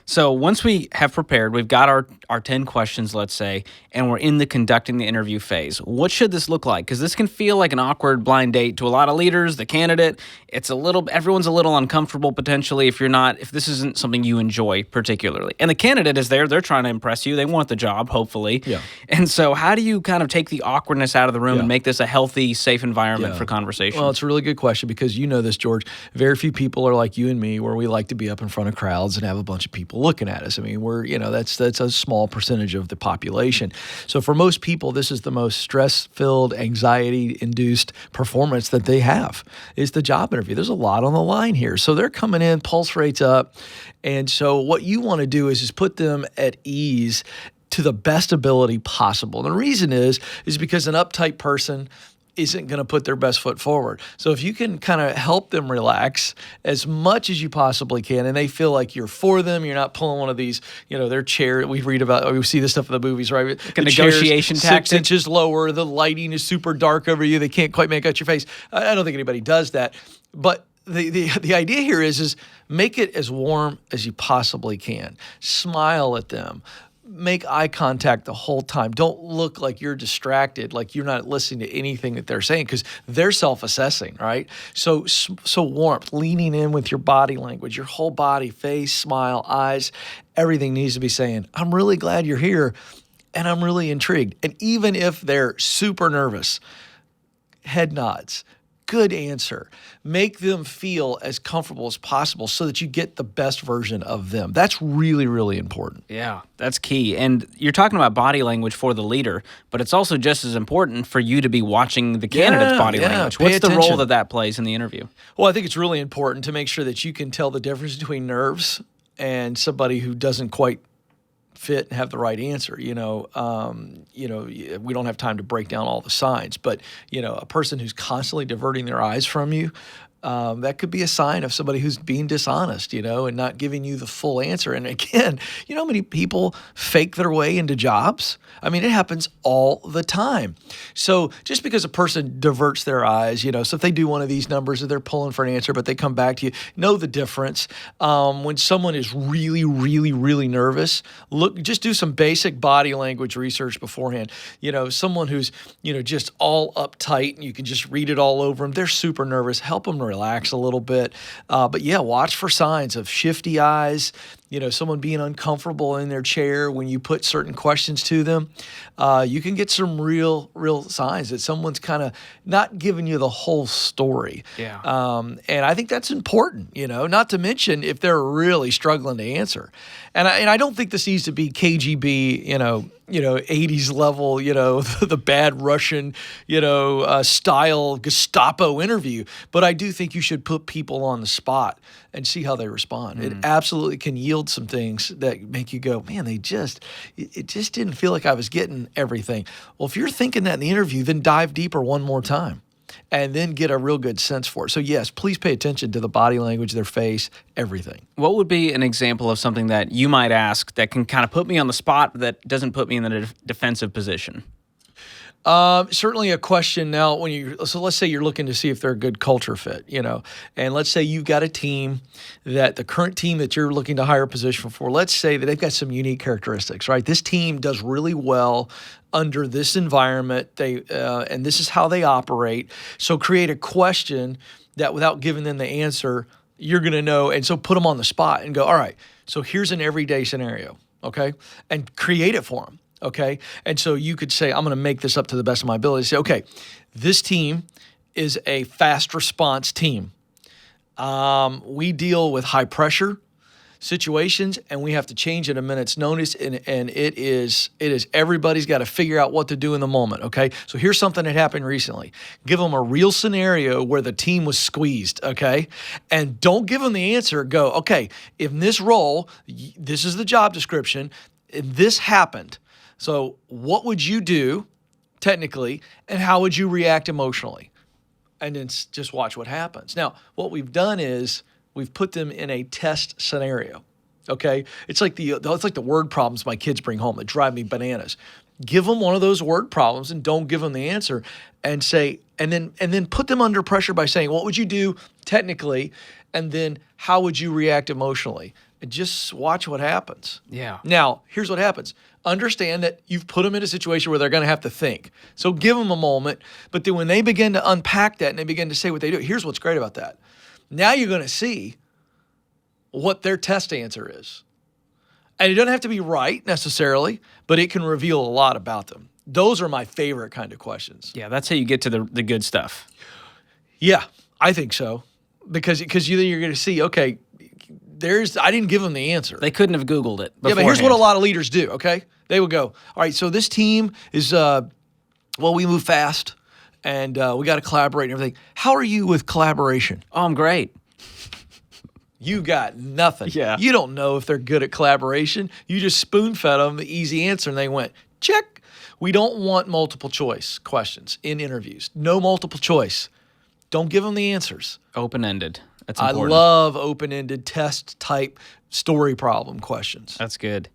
So once we have prepared, we've got our 10 questions, let's say, and we're in the conducting the interview phase. What should this look like? Because this can feel like an awkward blind date to a lot of leaders, the candidate. Everyone's a little uncomfortable potentially if this isn't something you enjoy particularly. And the candidate is there, they're trying to impress you. They want the job, hopefully. Yeah. And so how do you kind of take the awkwardness out of the room Yeah. and make this a healthy, safe environment for conversation? Well, it's a really good question because you know this, George. Very few people are like you and me where we like to be up in front of crowds and have a bunch of people looking at us. I mean, that's a small percentage of the population. So for most people, this is the most stress-filled, anxiety-induced performance that they have is the job interview. There's a lot on the line here. So they're coming in, pulse rate's up. And so what you want to do is put them at ease to the best ability possible. And the reason is because an uptight person isn't going to put their best foot forward. So if you can kind of help them relax as much as you possibly can, and they feel like you're for them, you're not pulling one of these, their chair. We read about, we see this stuff in the movies, right? Like a negotiation tactic. 6 inches lower, the lighting is super dark over you. They can't quite make out your face. I don't think anybody does that. But the idea here is make it as warm as you possibly can. Smile at them. Make eye contact the whole time. Don't look like you're distracted, like you're not listening to anything that they're saying because they're self-assessing, right? So warmth, leaning in with your body language, your whole body, face, smile, eyes, everything needs to be saying, I'm really glad you're here and I'm really intrigued. And even if they're super nervous, head nods. Good answer. Make them feel as comfortable as possible so that you get the best version of them. That's really, really important. Yeah, that's key. And you're talking about body language for the leader, but it's also just as important for you to be watching the candidate's body language. What's the role that plays in the interview? Well, I think it's really important to make sure that you can tell the difference between nerves and somebody who doesn't quite fit and have the right answer. We don't have time to break down all the signs, but a person who's constantly diverting their eyes from you, that could be a sign of somebody who's being dishonest, and not giving you the full answer. And again, how many people fake their way into jobs? I mean, it happens all the time. So just because a person diverts their eyes, so if they do one of these numbers and they're pulling for an answer, but they come back to you, know the difference. When someone is really, really, really nervous, just do some basic body language research beforehand. Someone who's, just all uptight and you can just read it all over them. They're super nervous. Help them relax a little bit. But yeah, watch for signs of shifty eyes, someone being uncomfortable in their chair when you put certain questions to them. You can get some real signs that someone's kind of not giving you the whole story. Yeah. And I think that's important, not to mention if they're really struggling to answer. And I don't think this needs to be KGB, 80s level, the bad Russian, style Gestapo interview. But I do think you should put people on the spot and see how they respond. It absolutely can yield some things that make you go, man, it just didn't feel like I was getting everything. Well, if you're thinking that in the interview, then dive deeper one more time and then get a real good sense for it. So yes, please pay attention to the body language, their face, everything. What would be an example of something that you might ask that can kind of put me on the spot that doesn't put me in the defensive position? Certainly a question now so let's say you're looking to see if they're a good culture fit, and let's say you've got a team that the current team that you're looking to hire a position for, let's say that they've got some unique characteristics, right? This team does really well under this environment. And this is how they operate. So create a question that without giving them the answer, you're going to know. And so put them on the spot and go, all right, so here's an everyday scenario. Okay. And create it for them. Okay. And so you could say, I'm going to make this up to the best of my ability. Say, okay, this team is a fast response team. We deal with high pressure situations and we have to change at a minute's notice. And it is everybody's got to figure out what to do in the moment. Okay. So here's something that happened recently. Give them a real scenario where the team was squeezed. Okay. And don't give them the answer. Go, okay, in this role, this is the job description and this happened. So what would you do technically, and how would you react emotionally? And then just watch what happens. Now, what we've done is we've put them in a test scenario, okay? It's like the word problems my kids bring home that drive me bananas. Give them one of those word problems and don't give them the answer and say, and then put them under pressure by saying, what would you do technically? And then how would you react emotionally? and just watch what happens. Yeah. Now, here's what happens. Understand that you've put them in a situation where they're going to have to think. So give them a moment. But then when they begin to unpack that and they begin to say what they do, here's what's great about that. Now you're going to see what their test answer is. And it doesn't have to be right necessarily, but it can reveal a lot about them. Those are my favorite kind of questions. Yeah, that's how you get to the good stuff. Yeah, I think so. Because you're going to see, okay, I didn't give them the answer. They couldn't have Googled it beforehand. Yeah, but here's what a lot of leaders do, okay? They would go, all right, so this team is, we move fast, and we got to collaborate and everything. How are you with collaboration? Oh, I'm great. You got nothing. Yeah. You don't know if they're good at collaboration. You just spoon-fed them the easy answer, and they went, check. We don't want multiple choice questions in interviews. No multiple choice. Don't give them the answers. Open-ended. That's important. I love open-ended test-type story problem questions. That's good.